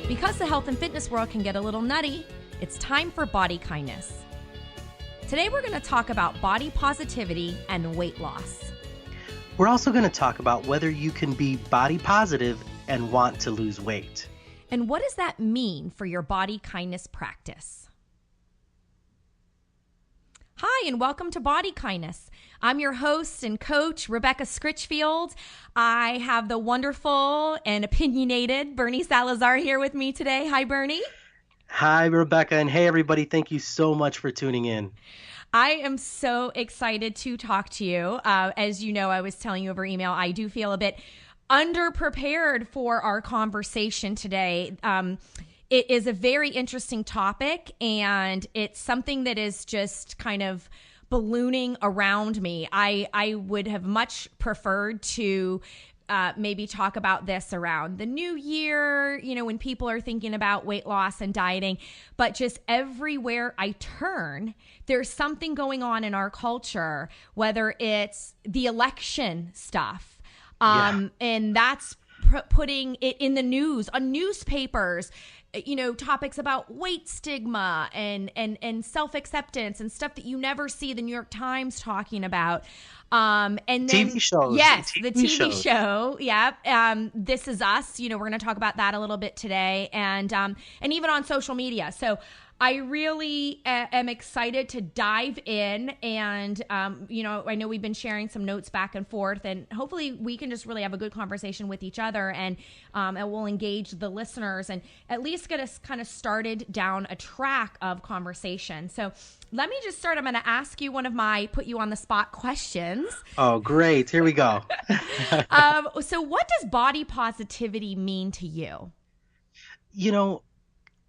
Because the health and fitness world can get a little nutty, it's time for body kindness. Today we're going to talk about body positivity and weight loss. We're also going to talk about whether you can be body positive and want to lose weight. And what does that mean for your body kindness practice? Hi, and welcome to Body Kindness. I'm your host and coach, Rebecca Scritchfield. I have the wonderful and opinionated Bernie Salazar here with me today. Hi, Bernie. Hi, Rebecca, and hey, everybody. Thank you so much for tuning in. I am so excited to talk to you. As you know, I was telling you over email, I do feel a bit underprepared for our conversation today. It is a very interesting topic, and it's something that is just kind of ballooning around me. I would have much preferred to maybe talk about this around the new year, when people are thinking about weight loss and dieting, but just everywhere I turn, there's something going on in our culture, whether it's the election stuff, and that's putting it in the news, on newspapers, topics about weight stigma and self-acceptance and stuff that you never see the New York Times talking about. And then TV shows. Yes, the TV show. Yeah. This Is Us. We're going to talk about that a little bit today, and even on social media. So I really am excited to dive in, and I know we've been sharing some notes back and forth, and hopefully we can just really have a good conversation with each other, and we'll engage the listeners and at least get us kind of started down a track of conversation. So let me just start. I'm going to ask you one of my put you on the spot questions. Oh, great. Here we go. So what does body positivity mean to you?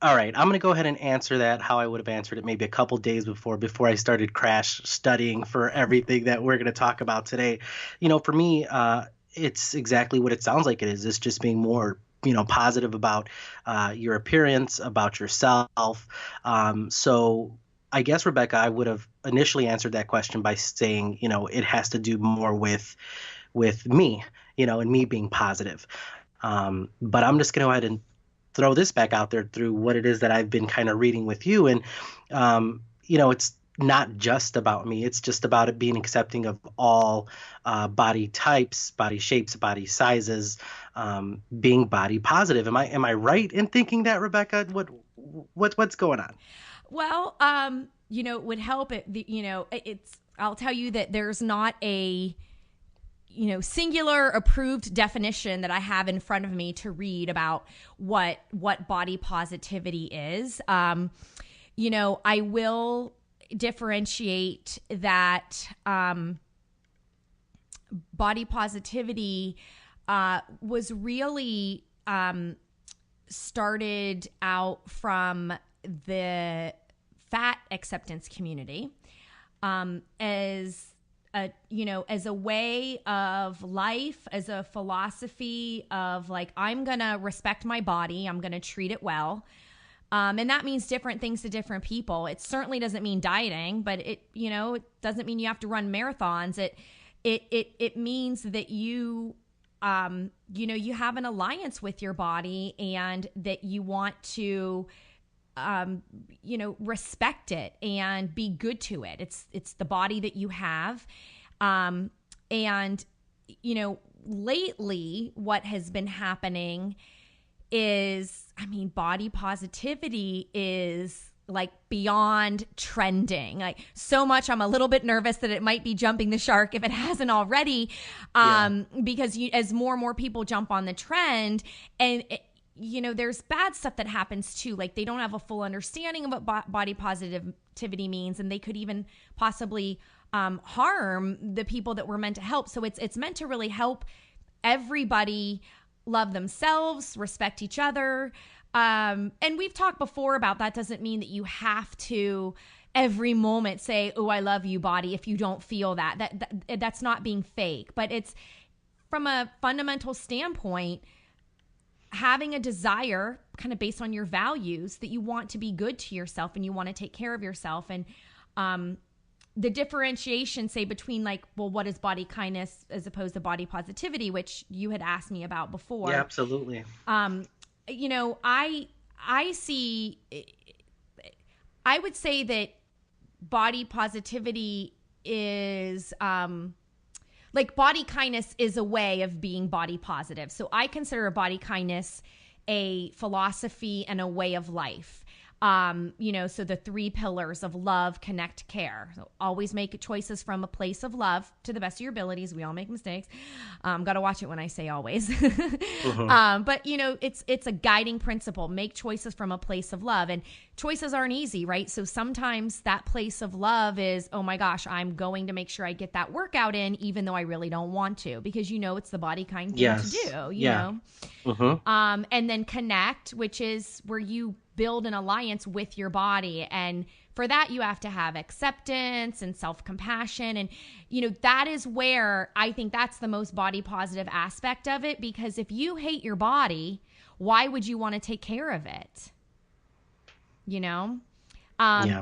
All right, I'm going to go ahead and answer that how I would have answered it maybe a couple days before I started crash studying for everything that we're going to talk about today. For me, it's exactly what it sounds like it is. It's just being more positive about your appearance, about yourself. So I guess, Rebecca, I would have initially answered that question by saying, it has to do more with me, and me being positive. But I'm just going to go ahead and throw this back out there through what it is that I've been kind of reading with you. And, it's not just about me. It's just about it being accepting of all body types, body shapes, body sizes, being body positive. Am I right in thinking that, Rebecca? What's going on? Well, it would help I'll tell you that there's not a singular approved definition that I have in front of me to read about what body positivity is. I will differentiate that body positivity was really started out from the fat acceptance community as a way of life, as a philosophy of like, I'm going to respect my body. I'm going to treat it well. And that means different things to different people. It certainly doesn't mean dieting, but it doesn't mean you have to run marathons. It means that you have an alliance with your body, and that you want to respect it and be good to it. It's the body that you have. Lately what has been happening is, body positivity is like beyond trending, like so much. I'm a little bit nervous that it might be jumping the shark if it hasn't already. Because as more and more people jump on the trend, and there's bad stuff that happens too. Like, they don't have a full understanding of what body positivity means, and they could even possibly harm the people that we're meant to help. So it's meant to really help everybody love themselves, respect each other. And we've talked before about that doesn't mean that you have to every moment say, "Oh, I love you, body," if you don't feel that's not being fake. But it's from a fundamental standpoint, having a desire kind of based on your values that you want to be good to yourself and you want to take care of yourself. And the differentiation, say, between like, well, what is body kindness as opposed to body positivity, which you had asked me about before. Yeah, absolutely. I see, I would say that body positivity is, like body kindness is a way of being body positive. So I consider body kindness a philosophy and a way of life. So the three pillars of love, connect, care. So always make choices from a place of love to the best of your abilities. We all make mistakes. Got to watch it when I say always. But it's a guiding principle. Make choices from a place of love, and choices aren't easy, right? So sometimes that place of love is, oh my gosh, I'm going to make sure I get that workout in, even though I really don't want to, because it's the body kind thing to do, you know? And then connect, which is where you build an alliance with your body. And for that, you have to have acceptance and self-compassion. And, that is where I think that's the most body positive aspect of it, because if you hate your body, why would you want to take care of it? And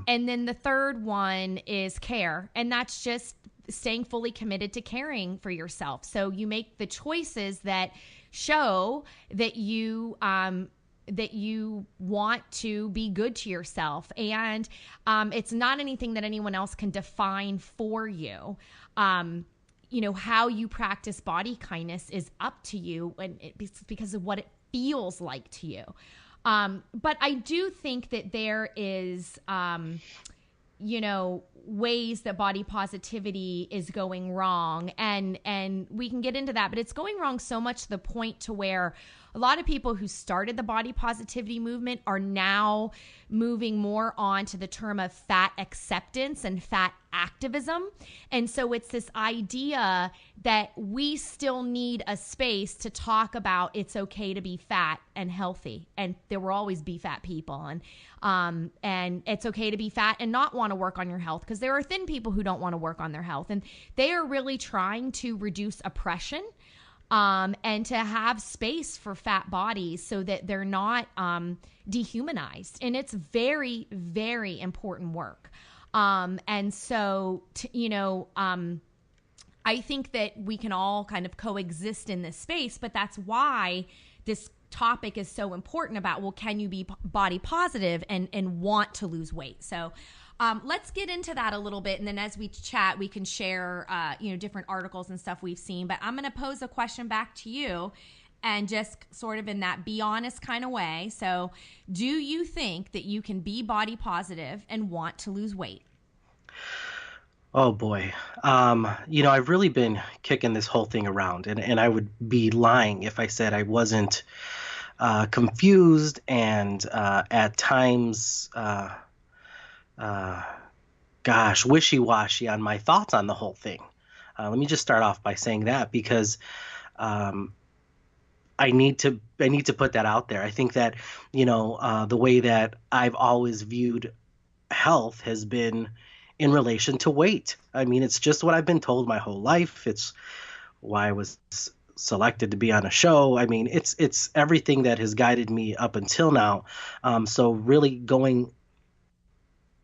then the third one is care. And that's just staying fully committed to caring for yourself. So you make the choices that show that you want to be good to yourself. And it's not anything that anyone else can define for you. How you practice body kindness is up to you, and it's because of what it feels like to you. But I do think that there is, ways that body positivity is going wrong. And we can get into that, but it's going wrong so much to the point to where a lot of people who started the body positivity movement are now moving more on to the term of fat acceptance and fat activism. And so it's this idea that we still need a space to talk about it's okay to be fat and healthy. And there will always be fat people. And it's okay to be fat and not want to work on your health, because there are thin people who don't want to work on their health. And they are really trying to reduce oppression. And to have space for fat bodies so that they're not dehumanized. And it's very, very important work. And so, I think that we can all kind of coexist in this space, but that's why this topic is so important about, well, can you be body positive and want to lose weight? So let's get into that a little bit. And then as we chat, we can share, different articles and stuff we've seen. But I'm going to pose a question back to you, and just sort of in that be honest kind of way. So do you think that you can be body positive and want to lose weight? Oh boy. I've really been kicking this whole thing around, and I would be lying if I said I wasn't confused and at times wishy-washy on my thoughts on the whole thing. Let me just start off by saying that, because I need to put that out there. I think that, the way that I've always viewed health has been in relation to weight. I mean, it's just what I've been told my whole life. It's why I was selected to be on a show. I mean, it's everything that has guided me up until now. So really going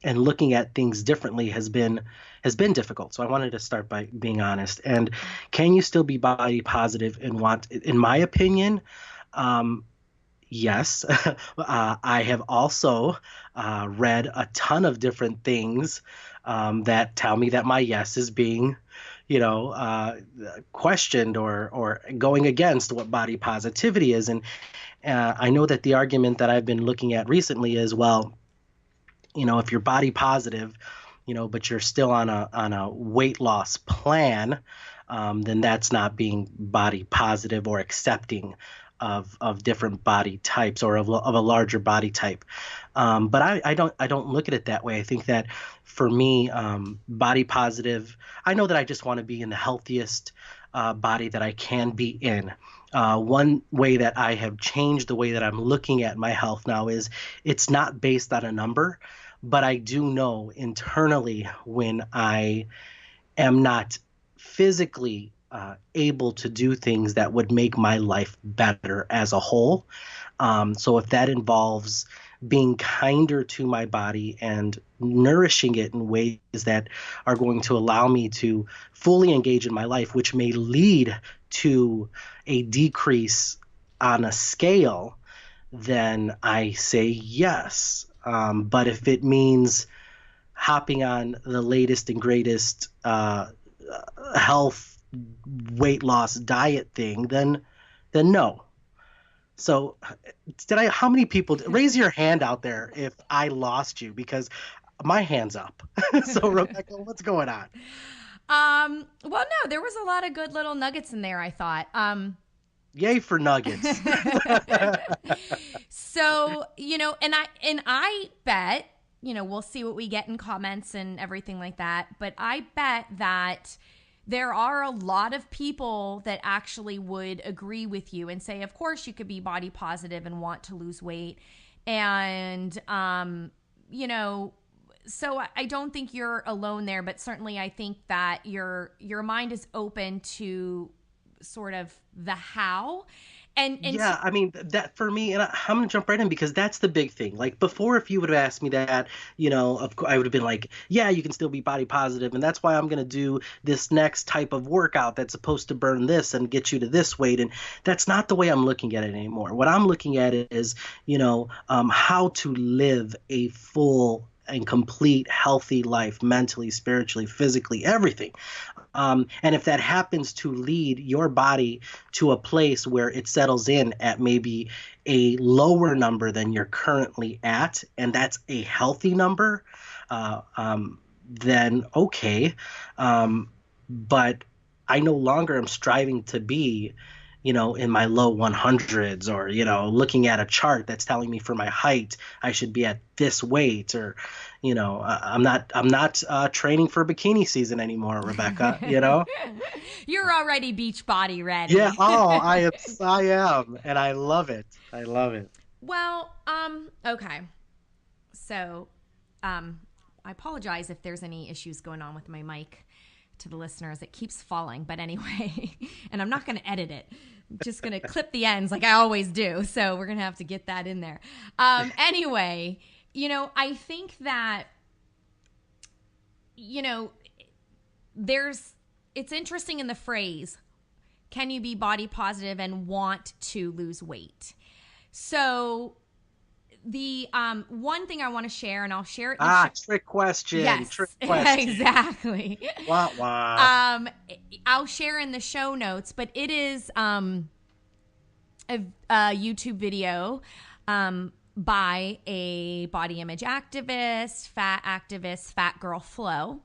and looking at things differently has been difficult. So I wanted to start by being honest. And can you still be body positive and want, in my opinion, yes. I have also read a ton of different things that tell me that my yes is being, questioned or going against what body positivity is. And I know that the argument that I've been looking at recently is, well, if you're body positive, but you're still on a weight loss plan, then that's not being body positive or accepting of different body types or of a larger body type. But I don't look at it that way. I think that for me, body positive, I know that I just want to be in the healthiest body that I can be in. One way that I have changed the way that I'm looking at my health now is it's not based on a number, but I do know internally when I am not physically able to do things that would make my life better as a whole. So if that involves being kinder to my body and nourishing it in ways that are going to allow me to fully engage in my life, which may lead to a decrease on a scale, then I say yes. But if it means hopping on the latest and greatest health weight loss diet thing, then no. So how many people, raise your hand out there if I lost you, because my hand's up. So Rebecca, what's going on? Well, no, there was a lot of good little nuggets in there, I thought. Yay for nuggets. So, and I bet, we'll see what we get in comments and everything like that, but I bet that there are a lot of people that actually would agree with you and say, of course, you could be body positive and want to lose weight. And, so I don't think you're alone there, but certainly I think that your mind is open to sort of the how. And Yeah, I mean that for me, and I'm gonna jump right in because that's the big thing. Like before, if you would have asked me that, of course, I would have been like, yeah, you can still be body positive, and that's why I'm gonna do this next type of workout that's supposed to burn this and get you to this weight. And that's not the way I'm looking at it anymore. What I'm looking at it is, how to live a full and complete healthy life, mentally, spiritually, physically, everything. And if that happens to lead your body to a place where it settles in at maybe a lower number than you're currently at, and that's a healthy number, then okay. But I no longer am striving to be, in my low 100s, or, looking at a chart that's telling me for my height, I should be at this weight, or, I'm not training for bikini season anymore, Rebecca. You're already beach body ready. Yeah. Oh, I am. And I love it. I love it. Well, okay. So, I apologize if there's any issues going on with my mic to the listeners. It keeps falling, but anyway, and I'm not going to edit it. I'm just going to clip the ends like I always do. So we're going to have to get that in there. Anyway, I think that, it's interesting in the phrase, can you be body positive and want to lose weight? So the one thing I want to share, and I'll share it. Trick question. Yes, Trick question. exactly. Wah, wah. I'll share in the show notes, but it is a YouTube video by a body image activist, Fat Girl Flow,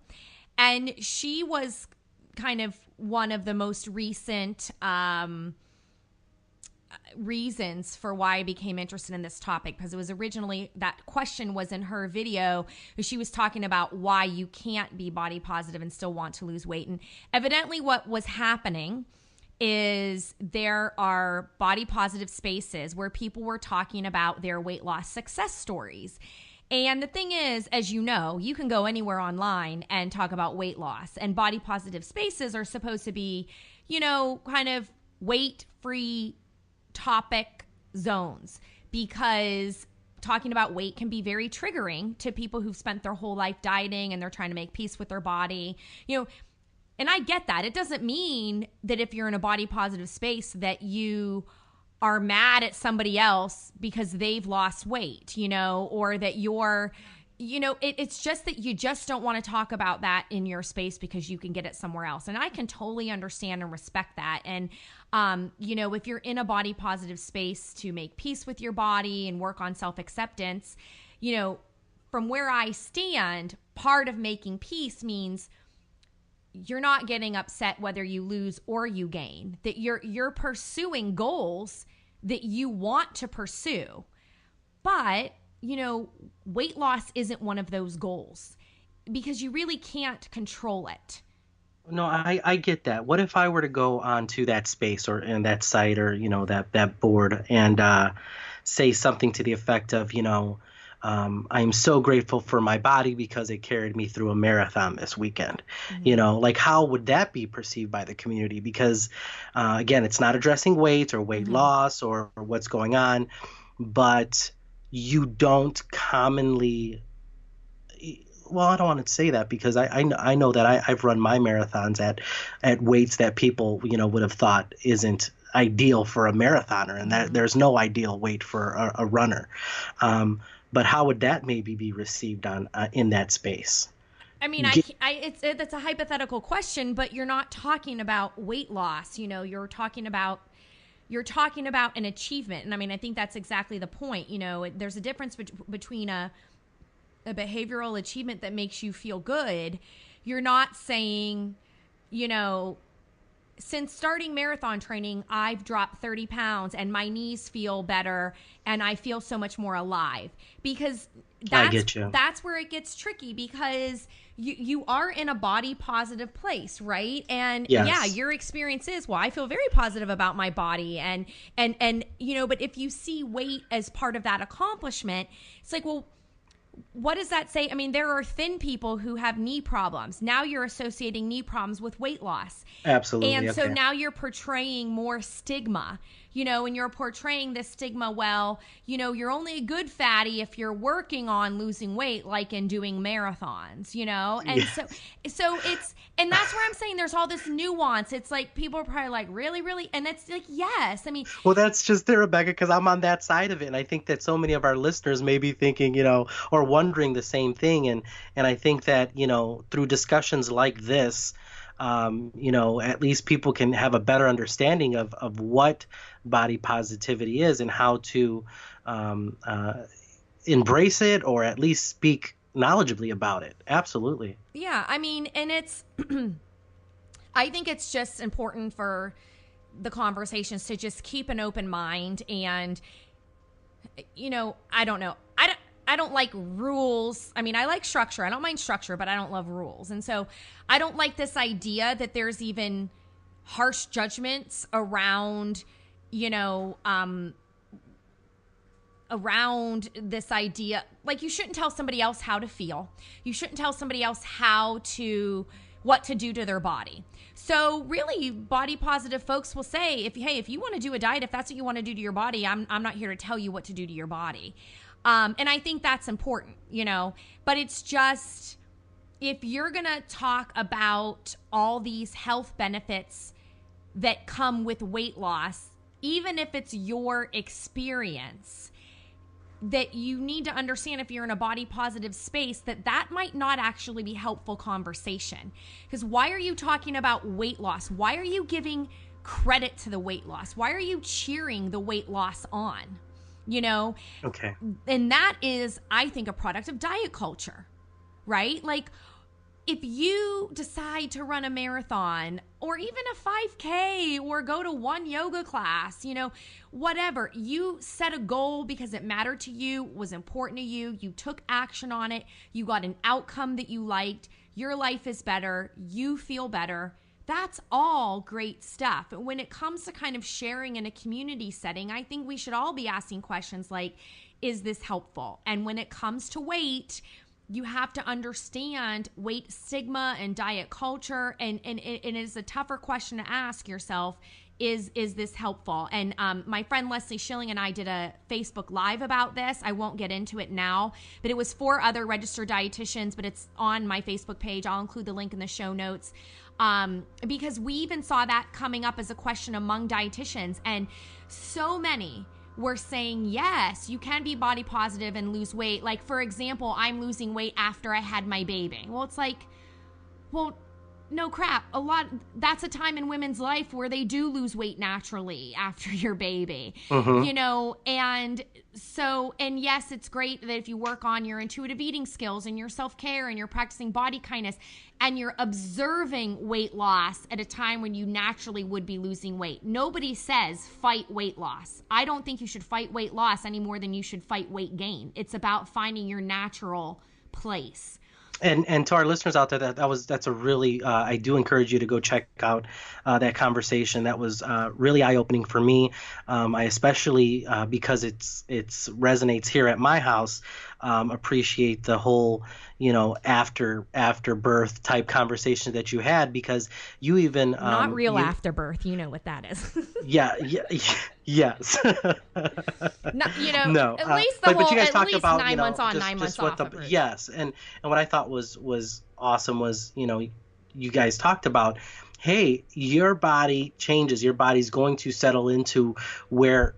and she was kind of one of the most recent reasons for why I became interested in this topic, because it was originally, that question was in her video. She was talking about why you can't be body positive and still want to lose weight. And evidently what was happening is there are body positive spaces where people were talking about their weight loss success stories. And the thing is, as you know, you can go anywhere online and talk about weight loss, and body positive spaces are supposed to be, kind of weight free topic zones, because talking about weight can be very triggering to people who've spent their whole life dieting and they're trying to make peace with their body, and I get that. It doesn't mean that if you're in a body positive space that you are mad at somebody else because they've lost weight, or that you're, it's just that you just don't want to talk about that in your space because you can get it somewhere else. And I can totally understand and respect that. And, if you're in a body positive space to make peace with your body and work on self-acceptance, from where I stand, part of making peace means you're not getting upset whether you lose or you gain, that you're pursuing goals that you want to pursue. But, weight loss isn't one of those goals because you really can't control it. No, I get that. What if I were to go onto that space or in that site or, that board and say something to the effect of, I'm so grateful for my body because it carried me through a marathon this weekend. Mm-hmm. How would that be perceived by the community? Because, again, it's not addressing weight or weight Mm-hmm. loss or what's going on, but you don't commonly. Well, I don't want to say that because I know that I've run my marathons at weights that people, would have thought isn't ideal for a marathoner, and that there's no ideal weight for a runner. But how would that maybe be received on in that space? I mean, it's a hypothetical question, but you're not talking about weight loss. You know, you're talking about an achievement, and I mean, I think that's exactly the point. You know, there's a difference between a behavioral achievement that makes you feel good. You're not saying, you know, since starting marathon training, I've dropped 30 pounds and my knees feel better and I feel so much more alive. Because that's where it gets tricky, because you are in a body positive place, right? And yes. Yeah, your experience is, well, I feel very positive about my body, and you know, but if you see weight as part of that accomplishment, it's like, well, what does that say? I mean, there are thin people who have knee problems. Now you're associating knee problems with weight loss. Absolutely. And so now you're portraying more stigma, you know, and you're portraying this stigma, well, you know, you're only a good fatty if you're working on losing weight, like in doing marathons, you know? And so it's, and that's where I'm saying there's all this nuance. It's like, people are probably like, really? And it's like, yes. I mean, well, that's just it, Rebecca, because I'm on that side of it. And I think that so many of our listeners may be thinking, you know, or wondering the same thing. And I think that, you know, through discussions like this, you know, at least people can have a better understanding of what body positivity is and how to embrace it, or at least speak knowledgeably about it. Absolutely. Yeah, I mean, and it's, I think it's just important for the conversations to just keep an open mind. And, you know, I don't know. I don't like rules. I mean, I like structure. I don't mind structure, but I don't love rules. And so I don't like this idea that there's even harsh judgments around, you know, around this idea. Like, you shouldn't tell somebody else how to feel. You shouldn't tell somebody else what to do to their body. So really, body positive folks will say, if you want to do a diet, if that's what you want to do to your body, I'm not here to tell you what to do to your body. And I think that's important, you know, but it's just, if you're going to talk about all these health benefits that come with weight loss, even if it's your experience, that you need to understand, if you're in a body positive space, that might not actually be helpful conversation. Because why are you talking about weight loss? Why are you giving credit to the weight loss? Why are you cheering the weight loss on? You know? Okay. And that is, I think, a product of diet culture, right? Like, if you decide to run a marathon, or even a 5K, or go to one yoga class, you know, whatever, you set a goal because it mattered to you, was important to you, you took action on it, you got an outcome that you liked, your life is better, you feel better. That's all great stuff. But when it comes to kind of sharing in a community setting, I think we should all be asking questions like, is this helpful? And when it comes to weight, you have to understand weight stigma and diet culture. And it is a tougher question to ask yourself, is this helpful? And my friend Leslie Schilling and I did a Facebook Live about this. I won't get into it now, but it was 4 other registered dietitians, but it's on my Facebook page. I'll include the link in the show notes. Because we even saw that coming up as a question among dietitians, and so many were saying, yes, you can be body positive and lose weight. Like, for example, I'm losing weight after I had my baby. Well, it's like, well, no crap. That's a time in women's life where they do lose weight naturally after your baby, you know? And so, and yes, it's great that if you work on your intuitive eating skills and your self-care and you're practicing body kindness and you're observing weight loss at a time when you naturally would be losing weight. Nobody says fight weight loss. I don't think you should fight weight loss any more than you should fight weight gain. It's about finding your natural place. And to our listeners out there, that's a really I do encourage you to go check out that conversation. That was really eye-opening for me. I especially because it's resonates here at my house. Appreciate the whole, you know, after birth type conversation that you had, because you even not real after birth, you know what that is. Yes. No, you know, no, at least but you guys talked about 9 months on, 9 months off. Yes, and what I thought was awesome was, you know, you guys talked about hey, your body changes. Your body's going to settle into where,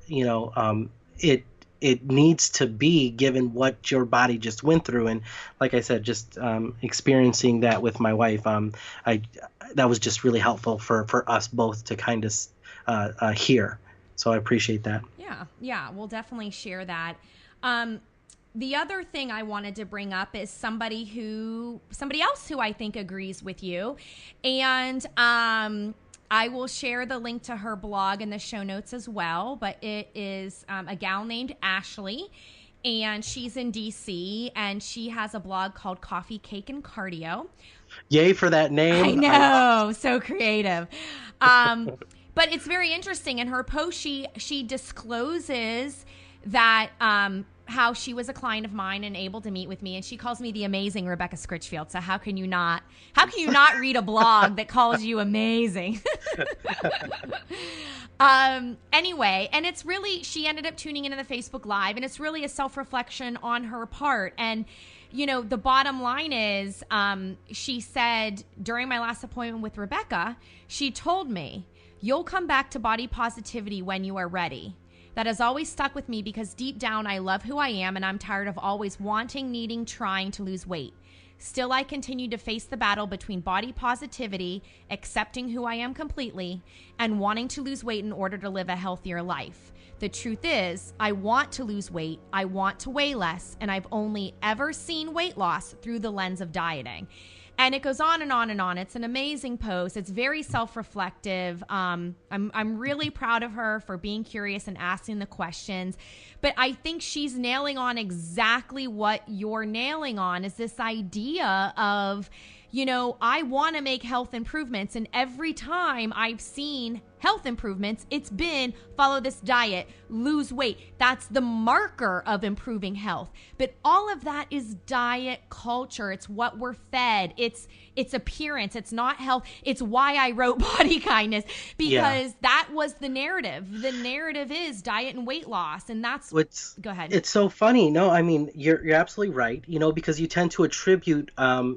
it needs to be given what your body just went through. And like I said, just experiencing that with my wife, I that was just really helpful for us both to kind of hear. So I appreciate that. Yeah, we'll definitely share that. The other thing I wanted to bring up is somebody else who I think agrees with you, and I will share the link to her blog in the show notes as well. But it is a gal named Ashley, and she's in DC, and she has a blog called Coffee, Cake, and Cardio. Yay for that I name. know, so creative. But it's very interesting. In her post, she discloses that how she was a client of mine and able to meet with me, and she calls me the amazing Rebecca Scritchfield. So how can you not read a blog that calls you amazing? Anyway, and it's really, she ended up tuning into the Facebook Live, and it's really a self-reflection on her part. And the bottom line is, she said during my last appointment with Rebecca, she told me, "You'll come back to body positivity when you are ready." That has always stuck with me because deep down I love who I am, and I'm tired of always wanting, needing, trying to lose weight. Still, I continue to face the battle between body positivity, accepting who I am completely, and wanting to lose weight in order to live a healthier life. The truth is, I want to lose weight, I want to weigh less, and I've only ever seen weight loss through the lens of dieting. And it goes on and on and on. It's an amazing post. It's very self-reflective. I'm really proud of her for being curious and asking the questions. But I think she's nailing on exactly what you're nailing on, is this idea of, I want to make health improvements. And every time I've seen health improvements, it's been follow this diet, lose weight. That's the marker of improving health. But all of that is diet culture. It's what we're fed. It's appearance. It's not health. It's why I wrote Body Kindness, because that was the narrative. The narrative is diet and weight loss. And that's go ahead. It's so funny. No, I mean, you're absolutely right, because you tend to attribute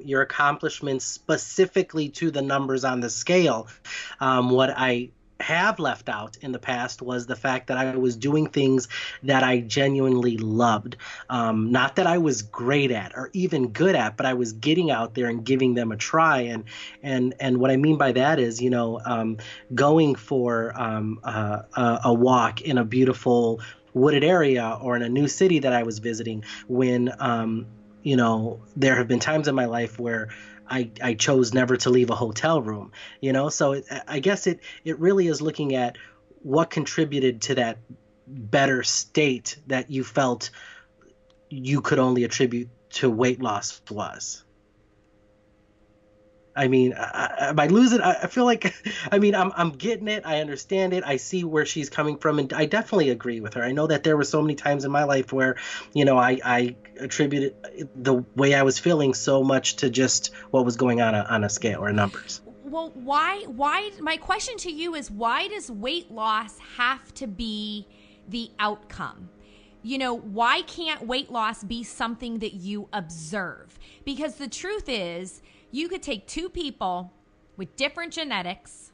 your accomplishments specifically to the numbers on the scale. What I have left out in the past was the fact that I was doing things that I genuinely loved. Not that I was great at or even good at, but I was getting out there and giving them a try. And what I mean by that is, going for a walk in a beautiful wooded area or in a new city that I was visiting when, there have been times in my life where I chose never to leave a hotel room, so I guess it really is looking at what contributed to that better state that you felt you could only attribute to weight loss was. I mean, by losing, I feel like, I'm getting it. I understand it. I see where she's coming from, and I definitely agree with her. I know that there were so many times in my life where, I attributed the way I was feeling so much to just what was going on a scale or numbers. Well, why, my question to you is, why does weight loss have to be the outcome? Why can't weight loss be something that you observe? Because the truth is, you could take two people with different genetics.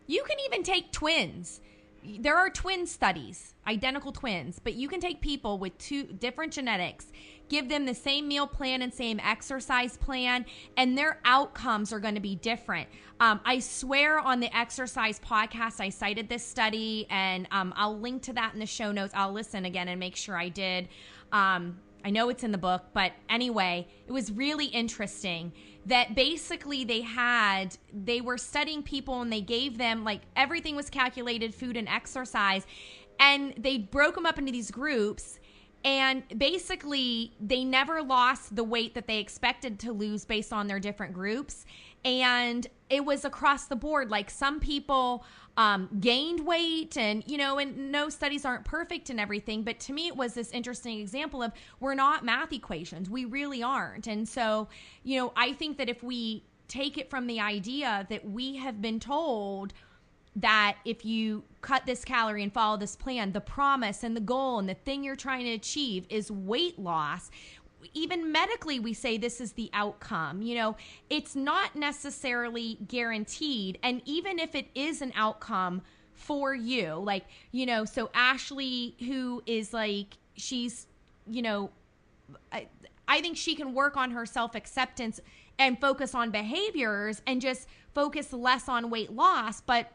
You can even take twins. There are twin studies, identical twins, but you can take people with two different genetics, give them the same meal plan and same exercise plan, and their outcomes are going to be different. I swear on the exercise podcast, I cited this study, and I'll link to that in the show notes. I'll listen again and make sure I did. I know it's in the book, but anyway, it was really interesting that basically they were studying people, and they gave them, like, everything was calculated, food and exercise, and they broke them up into these groups, and basically they never lost the weight that they expected to lose based on their different groups. And it was across the board. Like, some people gained weight, and and no studies aren't perfect and everything, but to me it was this interesting example of, we're not math equations. We really aren't. And so I think that if we take it from the idea that we have been told that if you cut this calorie and follow this plan, the promise and the goal and the thing you're trying to achieve is weight loss, even medically, we say this is the outcome. It's not necessarily guaranteed. And even if it is an outcome for you, like, so Ashley, who is like, she's, I think she can work on her self-acceptance and focus on behaviors and just focus less on weight loss. But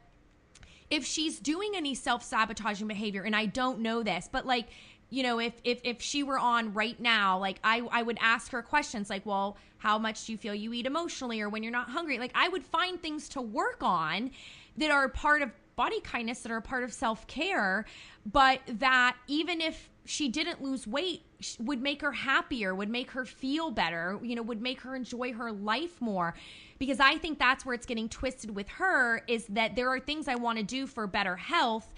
if she's doing any self-sabotaging behavior, and I don't know this, but like, if she were on right now, like I would ask her questions like, well, how much do you feel you eat emotionally or when you're not hungry? Like, I would find things to work on that are part of body kindness, that are part of self-care, but that even if she didn't lose weight, would make her happier, would make her feel better, would make her enjoy her life more. Because I think that's where it's getting twisted with her, is that there are things I want to do for better health.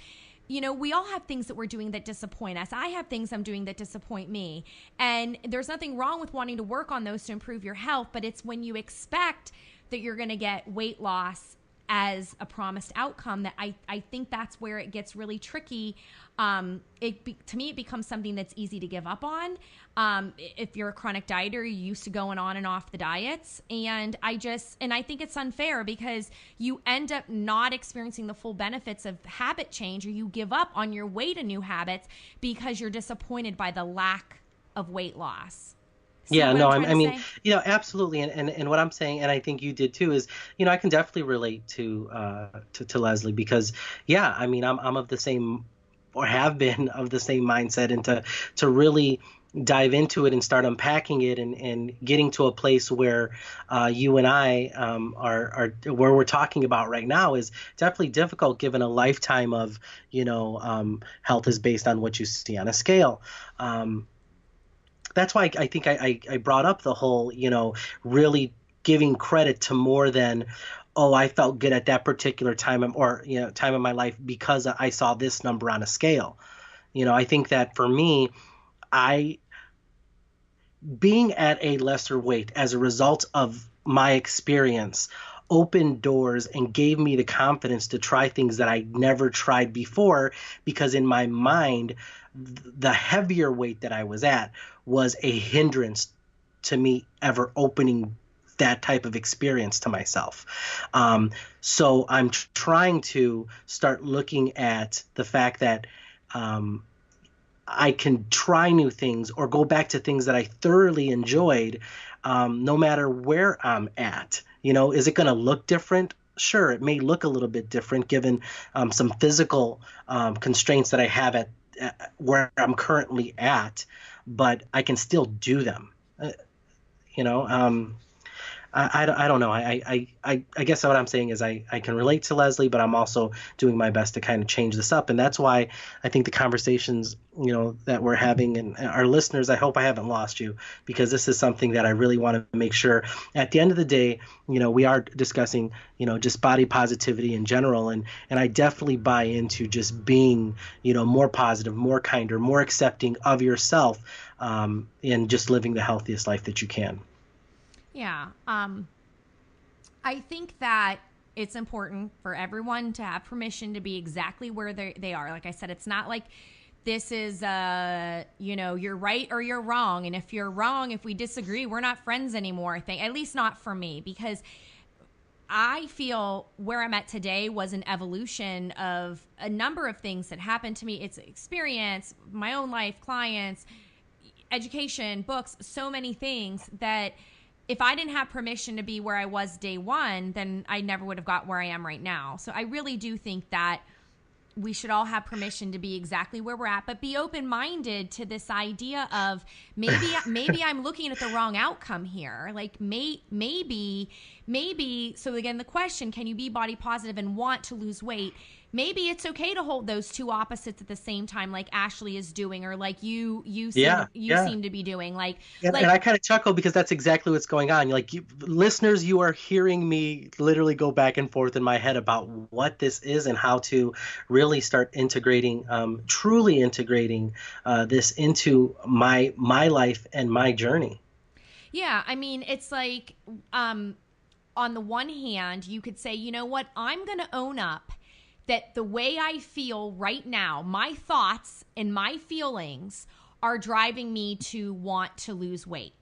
We all have things that we're doing that disappoint us. I have things I'm doing that disappoint me. And there's nothing wrong with wanting to work on those to improve your health, but it's when you expect that you're going to get weight loss as a promised outcome that I think that's where it gets really tricky. To me, it becomes something that's easy to give up on. If you're a chronic dieter, you're used to going on and off the diets. And I think it's unfair because you end up not experiencing the full benefits of habit change, or you give up on your way to new habits because you're disappointed by the lack of weight loss. Yeah, no, I mean, absolutely. And what I'm saying, and I think you did too, is, I can definitely relate to Leslie because, yeah, I mean, I'm of the same, or have been of the same mindset, and to really dive into it and start unpacking it and getting to a place where you and I are where we're talking about right now is definitely difficult given a lifetime of, health is based on what you see on a scale. That's why I think I brought up the whole, really giving credit to more than, oh, I felt good at that particular time or, time in my life because I saw this number on a scale. I think that for me, being at a lesser weight as a result of my experience opened doors and gave me the confidence to try things that I never tried before, because in my mind, the heavier weight that I was at was a hindrance to me ever opening that type of experience to myself. So I'm trying to start looking at the fact that I can try new things or go back to things that I thoroughly enjoyed, no matter where I'm at. Is it going to look different? Sure, it may look a little bit different given some physical constraints that I have at where I'm currently at, but I can still do them. I don't know. I guess what I'm saying is I can relate to Leslie, but I'm also doing my best to kind of change this up. And that's why I think the conversations, that we're having, and our listeners, I hope I haven't lost you, because this is something that I really want to make sure at the end of the day, we are discussing, just body positivity in general. And I definitely buy into just being, more positive, more kinder, more accepting of yourself, and just living the healthiest life that you can. Yeah. I think that it's important for everyone to have permission to be exactly where they are. Like I said, it's not like this is, you're right or you're wrong. And if you're wrong, if we disagree, we're not friends anymore. I think, at least not for me, because I feel where I'm at today was an evolution of a number of things that happened to me. It's experience, my own life, clients, education, books, so many things that if I didn't have permission to be where I was day one, then I never would have got where I am right now. So I really do think that we should all have permission to be exactly where we're at, but be open-minded to this idea of maybe I'm looking at the wrong outcome here. Like maybe. So again, the question, can you be body positive and want to lose weight? Maybe it's okay to hold those two opposites at the same time, like Ashley is doing, or like you seem to be doing. And I kind of chuckle because that's exactly what's going on. Listeners, you are hearing me literally go back and forth in my head about what this is and how to really start integrating, truly integrating this into my life and my journey. Yeah, I mean, it's like on the one hand, you could say, you know what, I'm going to own up that the way I feel right now, my thoughts and my feelings are driving me to want to lose weight.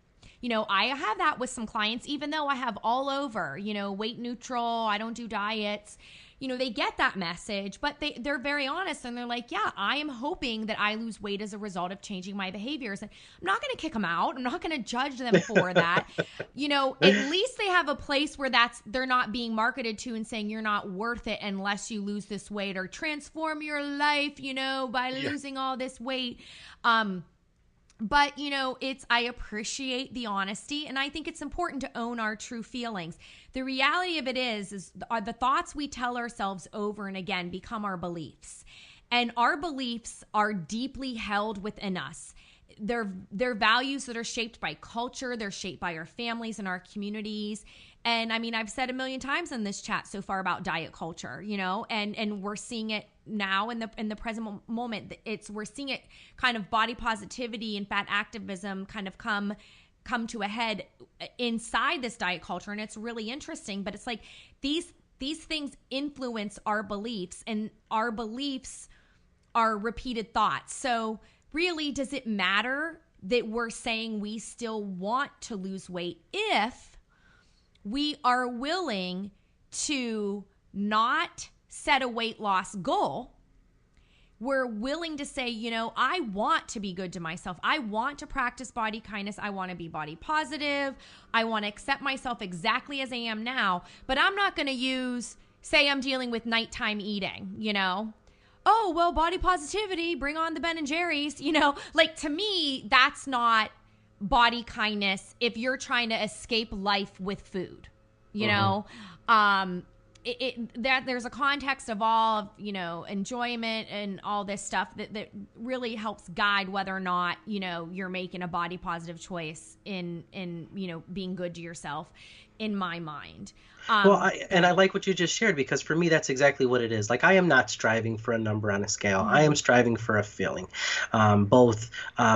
I have that with some clients, even though I have all over, weight neutral, I don't do diets. They get that message, but they're very honest, and they're like, yeah, I am hoping that I lose weight as a result of changing my behaviors. And I'm not going to kick them out. I'm not going to judge them for that. At least they have a place where they're not being marketed to and saying you're not worth it unless you lose this weight or transform your life, by losing all this weight. But, I appreciate the honesty, and I think it's important to own our true feelings. The reality of it is the thoughts we tell ourselves over and again become our beliefs. And our beliefs are deeply held within us. They're values that are shaped by culture. They're shaped by our families and our communities. And I've said a million times in this chat so far about diet culture, and we're seeing it now in the present moment. We're seeing it kind of body positivity and fat activism kind of come to a head inside this diet culture. And it's really interesting, but it's like these things influence our beliefs, and our beliefs are repeated thoughts. So really, does it matter that we're saying we still want to lose weight if we are willing to not set a weight loss goal? We're willing to say, I want to be good to myself. I want to practice body kindness. I want to be body positive. I want to accept myself exactly as I am now. But I'm not going to say I'm dealing with nighttime eating, Oh, well, body positivity, bring on the Ben and Jerry's, to me, that's not body kindness if you're trying to escape life with food, that there's a context of all of, enjoyment and all this stuff that really helps guide whether or not, you're making a body positive choice in being good to yourself, in my mind. I like what you just shared, because for me, that's exactly what it is. Like, I am not striving for a number on a scale. I am striving for a feeling, both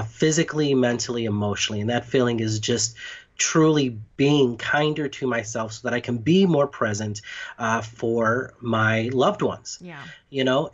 physically, mentally, emotionally. And that feeling is just truly being kinder to myself so that I can be more present for my loved ones. Yeah.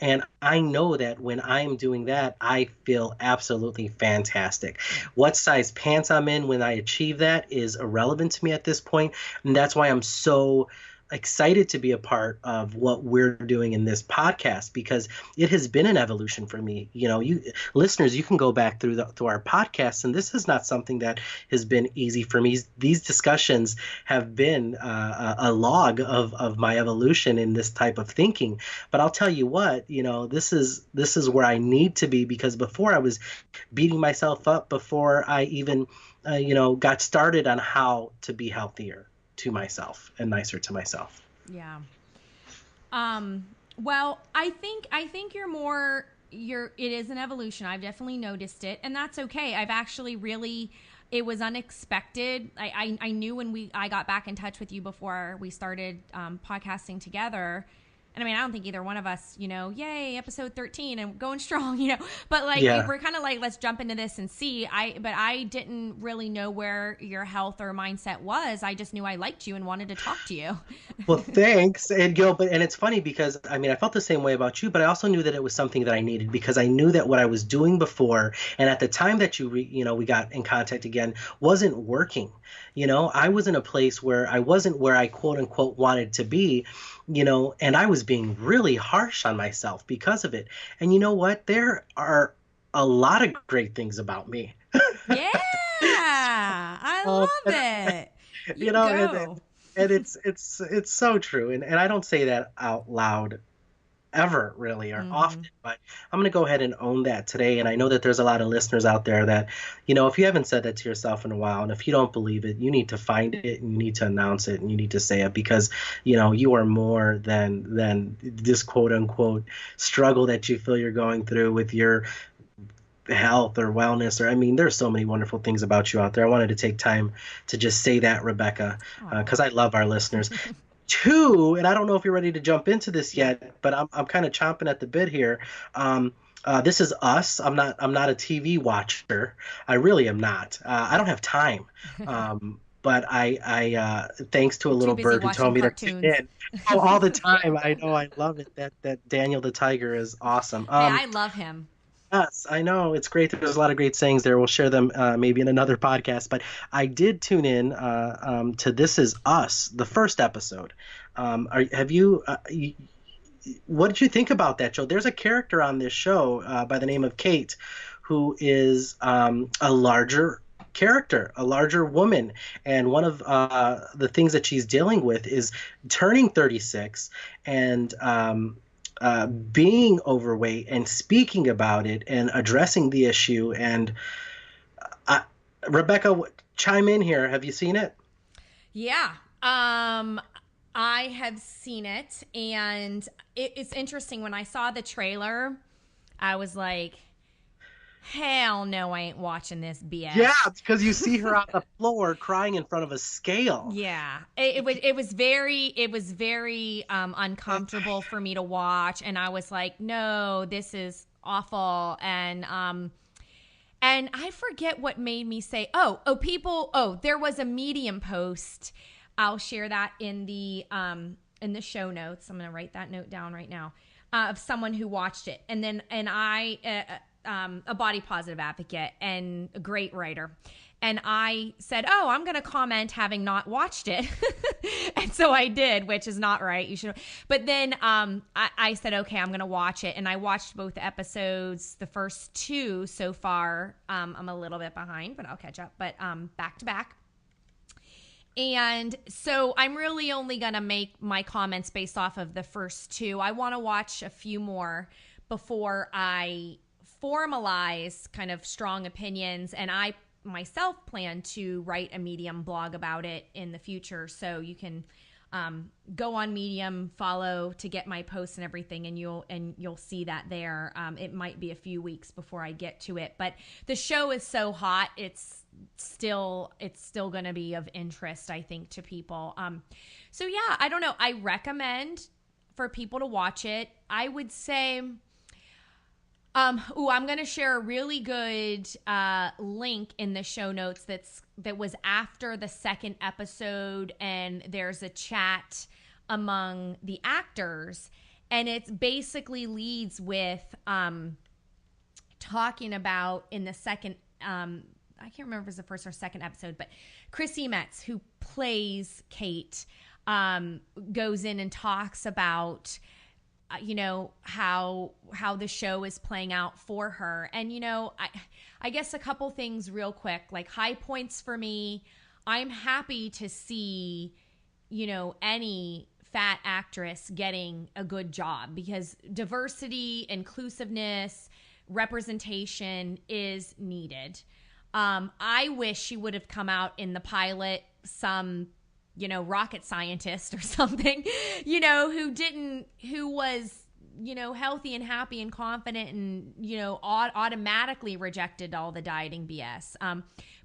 And I know that when I am doing that, I feel absolutely fantastic. What size pants I'm in when I achieve that is irrelevant to me at this point. And that's why I'm so excited to be a part of what we're doing in this podcast, because it has been an evolution for me. You listeners, you can go back through our podcasts, and this is not something that has been easy for me. These discussions have been a log of my evolution in this type of thinking. But I'll tell you what, this is where I need to be, because before I was beating myself up before I even got started on how to be healthier to myself and nicer to myself. Yeah. Well, I think it is an evolution. I've definitely noticed it, and that's okay. I've actually it was unexpected. I knew when I got back in touch with you before we started podcasting together. And I don't think either one of us, yay, episode 13 and going strong, but we're kind of like, let's jump into this and see. But I didn't really know where your health or mindset was. I just knew I liked you and wanted to talk to you. Well, thanks. And and it's funny because I felt the same way about you, but I also knew that it was something that I needed, because I knew that what I was doing before, and at the time that we got in contact again, wasn't working. I was in a place where I wasn't where I quote unquote wanted to be, and I was being really harsh on myself because of it. And you know what? There are a lot of great things about me. Yeah, I love it. And it's so true. And I don't say that out loud ever, really, or often, but I'm going to go ahead and own that today. And I know that there's a lot of listeners out there that, if you haven't said that to yourself in a while, and if you don't believe it, you need to find it, and you need to announce it, and you need to say it, because, you are more than this quote unquote struggle that you feel you're going through with your health or wellness, or there's so many wonderful things about you out there. I wanted to take time to just say that, Rebecca, because I love our listeners. Two, and I don't know if you're ready to jump into this yet, but I'm kind of chomping at the bit here. This is us. I'm not a TV watcher. I really am not. I don't have time. But I thanks to a little bird who told me cartoons. To tune in all the time. I know, I love it. That Daniel the Tiger is awesome. Hey, I love him. Yes, I know. It's great. There's a lot of great sayings there. We'll share them maybe in another podcast. But I did tune in to This Is Us, the first episode. Have you, what did you think about that show? There's a character on this show by the name of Kate, who is a larger character, a larger woman. And one of the things that she's dealing with is turning 36 and being overweight and speaking about it and addressing the issue. And uh, Rebecca, chime in here. Have you seen it? Yeah. I have seen it, and it's interesting. When I saw the trailer, I was like, hell no, I ain't watching this Yeah, BS. because you see her on the floor crying in front of a scale. Yeah, it was very uncomfortable for me to watch, and I was like, no, this is awful. And I forget what made me say, there was a Medium post. I'll share that in the show notes. I'm going to write that note down right now, of someone who watched it. A body positive advocate and a great writer. And I said, I'm going to comment having not watched it. And so I did, which is not right. You should. But then I said, okay, I'm going to watch it. And I watched both episodes, the first two so far. I'm a little bit behind, but I'll catch up. But back to back. And so I'm really only going to make my comments based off of the first two. I want to watch a few more before I formalize kind of strong opinions. And I myself plan to write a Medium blog about it in the future. So you can go on Medium, follow to get my posts and everything, and you'll see that there. It might be a few weeks before I get to it, but the show is so hot, it's still going to be of interest, I think, to people. So yeah, I don't know. I recommend for people to watch it. I would say, I'm going to share a really good link in the show notes that was after the second episode, and there's a chat among the actors, and it basically leads with talking about in the second I can't remember if it was the first or second episode, but Chrissy Metz, who plays Kate, goes in and talks about how the show is playing out for her. And I guess a couple things real quick, like high points for me. I'm happy to see any fat actress getting a good job, because diversity, inclusiveness, representation is needed. I wish she would have come out in the pilot some rocket scientist or something, who was, healthy and happy and confident and, automatically rejected all the dieting BS.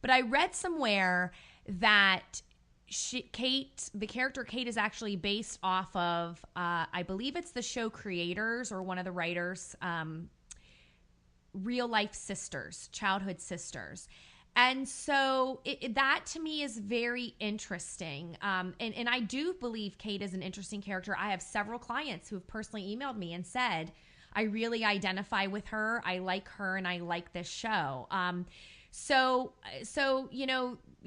But I read somewhere that the character Kate is actually based off of, I believe it's the show creators or one of the writers, real life sisters, childhood sisters. And so that to me is very interesting. And I do believe Kate is an interesting character. I have several clients who have personally emailed me and said, I really identify with her. I like her and I like this show. So,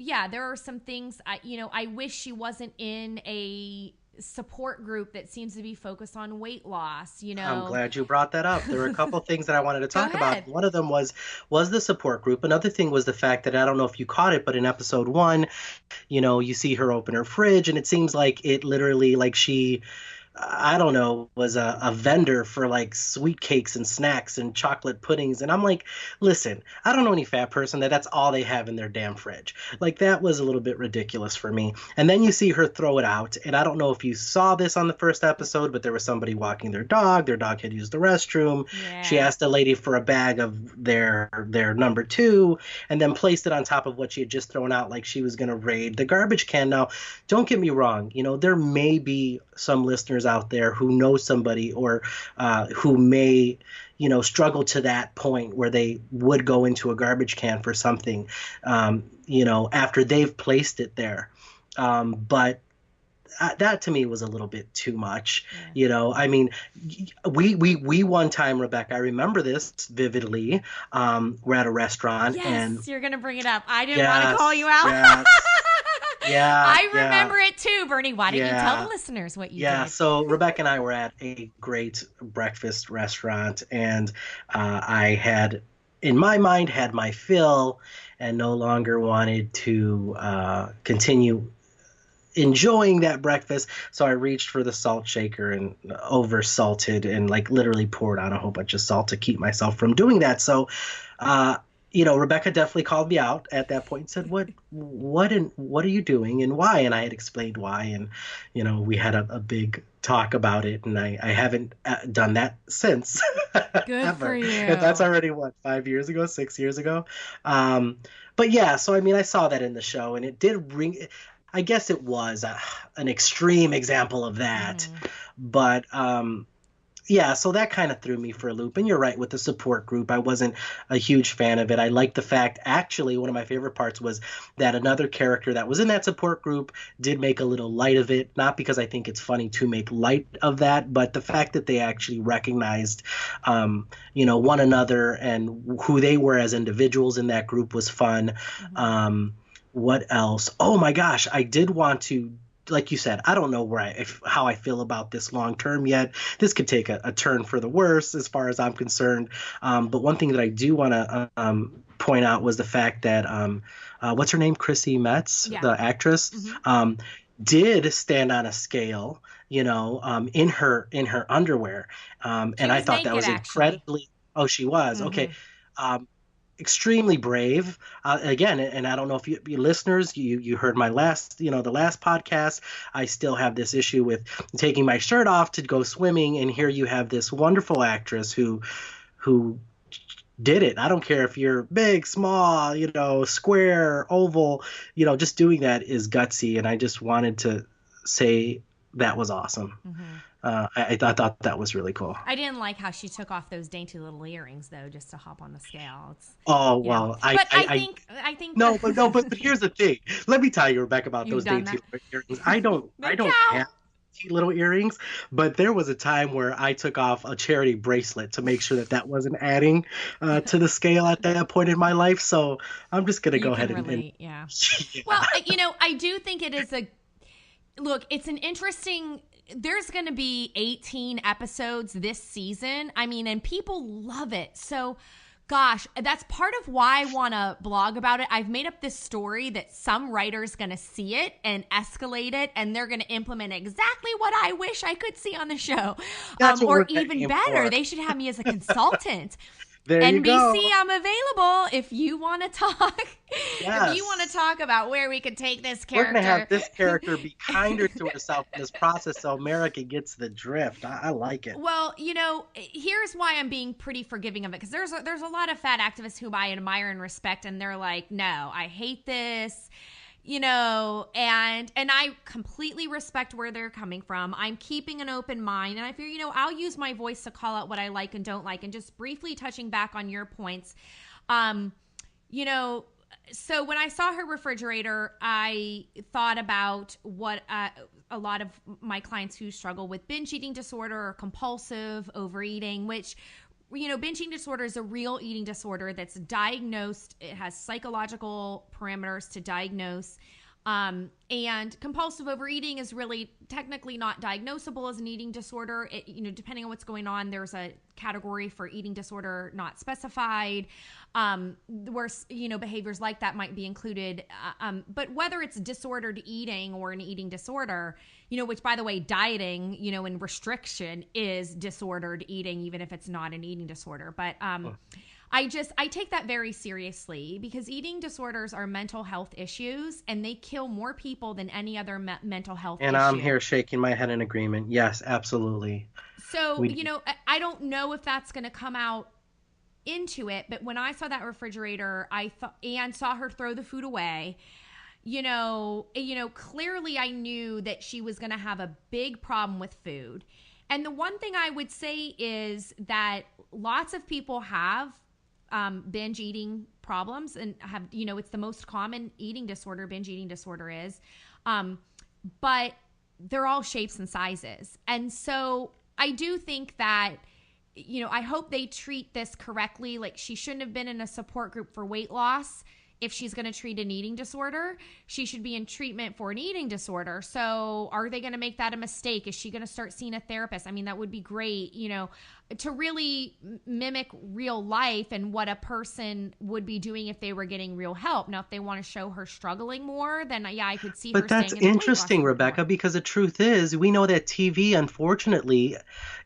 yeah, there are some things I wish she wasn't in a support group that seems to be focused on weight loss. I'm glad you brought that up. There were a couple things that I wanted to Go talk ahead. about. One of them was the support group. Another thing was the fact that, I don't know if you caught it, but in episode 1, you see her open her fridge, and it seems like it literally, like, she, I don't know, was a vendor for like sweet cakes and snacks and chocolate puddings. And I'm like, listen, I don't know any fat person that's all they have in their damn fridge. Like, that was a little bit ridiculous for me. And then you see her throw it out. And I don't know if you saw this on the first episode, but there was somebody walking their dog. Their dog had used the restroom. Yeah. She asked a lady for a bag of their number 2, and then placed it on top of what she had just thrown out, like she was going to raid the garbage can. Now, don't get me wrong. There may be some listeners out there who know somebody, or who may struggle to that point where they would go into a garbage can for something after they've placed it there, but that to me was a little bit too much. I mean, we one time, Rebecca, I remember this vividly. We're at a restaurant, and Yes, you're gonna bring it up. I didn't want to call you yes, out. yes, yeah, I yeah, remember it too, Bernie. Why don't you tell the yeah. listeners what you Yeah, did? so Rebecca and I were at a great breakfast restaurant, and I had, in my mind, had my fill and no longer wanted to continue enjoying that breakfast. So I reached for the salt shaker and over salted and like literally poured on a whole bunch of salt to keep myself from doing that. So, uh, Rebecca definitely called me out at that point and said, what are you doing and why? And I had explained why. And, we had a big talk about it. And I haven't done that since Good for ever. And that's you. already 5 years ago, 6 years ago. Um, but yeah, so I mean, I saw that in the show and it did ring. I guess it was an extreme example of that. But yeah, so that kind of threw me for a loop. And you're right, with the support group, I wasn't a huge fan of it. I liked the fact, actually, one of my favorite parts was that another character that was in that support group did make a little light of it. Not because I think it's funny to make light of that, but the fact that they actually recognized, one another and who they were as individuals in that group was fun. What else? Oh my gosh, I did want to, like you said, I don't know how I feel about this long term yet. This could take a turn for the worse as far as I'm concerned. But one thing that I do want to point out was the fact that what's her name, Chrissy Metz, the actress, did stand on a scale, in her underwear, and I thought that was incredibly. Oh, she was okay. Extremely brave, again, and I don't know if you listeners, you heard my last, the last podcast. I still have this issue with taking my shirt off to go swimming, and here you have this wonderful actress who did it. I don't care if you're big, small, square, oval, just doing that is gutsy, and I just wanted to say that was awesome. I thought that was really cool. I didn't like how she took off those dainty little earrings, though, just to hop on the scale. Well, I think. No, but here's the thing. Let me tell you, Rebecca, about those dainty little earrings. I don't have dainty little earrings, but there was a time where I took off a charity bracelet to make sure that wasn't adding to the scale at that point in my life. So I'm just gonna go ahead and yeah. Well, I do think it is look. It's an interesting. There's going to be 18 episodes this season. I mean, and people love it. So, gosh, that's part of why I want to blog about it. I've made up this story that some writer's going to see it and escalate it, and they're going to implement exactly what I wish I could see on the show. Or even better, they should have me as a consultant. There NBC, you go. I'm available if you want to talk. Yes. If you want to talk about where we could take this character. We're going to have this character be kinder to herself in this process so America gets the drift. I like it. Well, here's why I'm being pretty forgiving of it. Because there's a lot of fat activists who I admire and respect. And they're like, no, I hate this. And I completely respect where they're coming from. I'm keeping an open mind. And I figure, I'll use my voice to call out what I like and don't like. And just briefly touching back on your points, so when I saw her refrigerator, I thought about what a lot of my clients who struggle with binge eating disorder or compulsive overeating, which binge eating disorder is a real eating disorder that's diagnosed. It has psychological parameters to diagnose. And compulsive overeating is really technically not diagnosable as an eating disorder. It, depending on what's going on, there's a category for eating disorder not specified, where, behaviors like that might be included. But whether it's disordered eating or an eating disorder, which, by the way, dieting, and restriction is disordered eating, even if it's not an eating disorder. But I take that very seriously because eating disorders are mental health issues and they kill more people than any other mental health issue. And I'm here shaking my head in agreement. Yes, absolutely. So, I don't know if that's going to come out into it, but when I saw that refrigerator, and saw her throw the food away, clearly I knew that she was going to have a big problem with food. And the one thing I would say is that lots of people have binge eating problems and have, it's the most common eating disorder, binge eating disorder is. But they're all shapes and sizes. And so I do think that, I hope they treat this correctly. Like, she shouldn't have been in a support group for weight loss. If she's going to treat an eating disorder, she should be in treatment for an eating disorder. So are they going to make that a mistake? Is she going to start seeing a therapist? I mean, that would be great, to really mimic real life and what a person would be doing if they were getting real help. Now, if they want to show her struggling more, then I could see her staying in the weight loss group more. But that's interesting, Rebecca, because the truth is, we know that TV, unfortunately,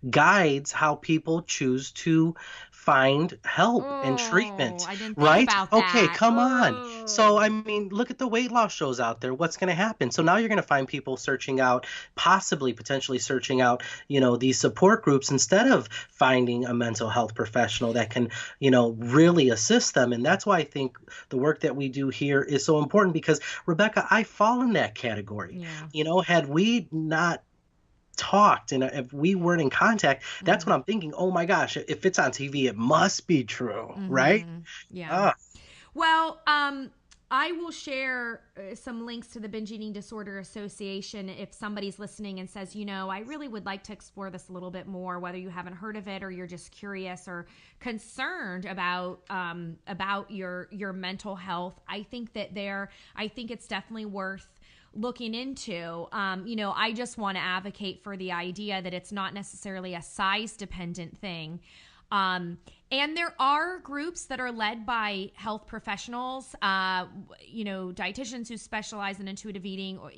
guides how people choose to find help and treatment. I didn't think right? about that. Okay, come on. So, I mean, look at the weight loss shows out there. What's going to happen? So now you're going to find people searching out, potentially searching out, these support groups instead of finding a mental health professional that can, really assist them. And that's why I think the work that we do here is so important, because, Rebecca, I fall in that category. Yeah. Had we not talked and if we weren't in contact, that's what I'm thinking. Oh my gosh, if it's on TV, it must be true, right? Yeah. Well, I will share some links to the Binge Eating Disorder Association if somebody's listening and says, I really would like to explore this a little bit more, whether you haven't heard of it or you're just curious or concerned about your mental health. I think it's definitely worth looking into. I just want to advocate for the idea that it's not necessarily a size dependent thing. And there are groups that are led by health professionals, dietitians who specialize in intuitive eating, or,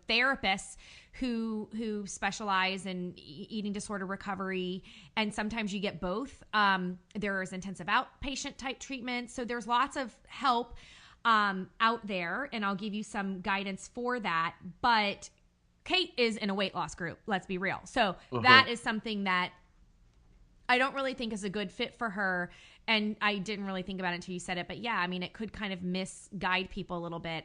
therapists who specialize in eating disorder recovery. And sometimes you get both. There's intensive outpatient type treatment. So there's lots of help out there, and I'll give you some guidance for that. But Kate is in a weight loss group, let's be real. So that is something that I don't really think is a good fit for her. And I didn't really think about it until you said it. But yeah, I mean, it could kind of misguide people a little bit.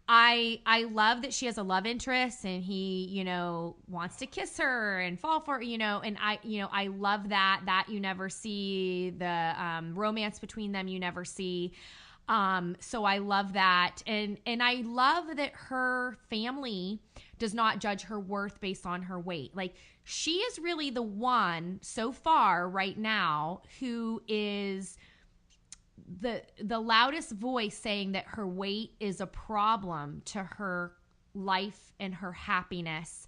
I love that she has a love interest and he, wants to kiss her and fall for her, and I love that you never see the romance between them. You never see. So I love that. And I love that her family does not judge her worth based on her weight. Like, she is really the one so far right now who is the loudest voice saying that her weight is a problem to her life and her happiness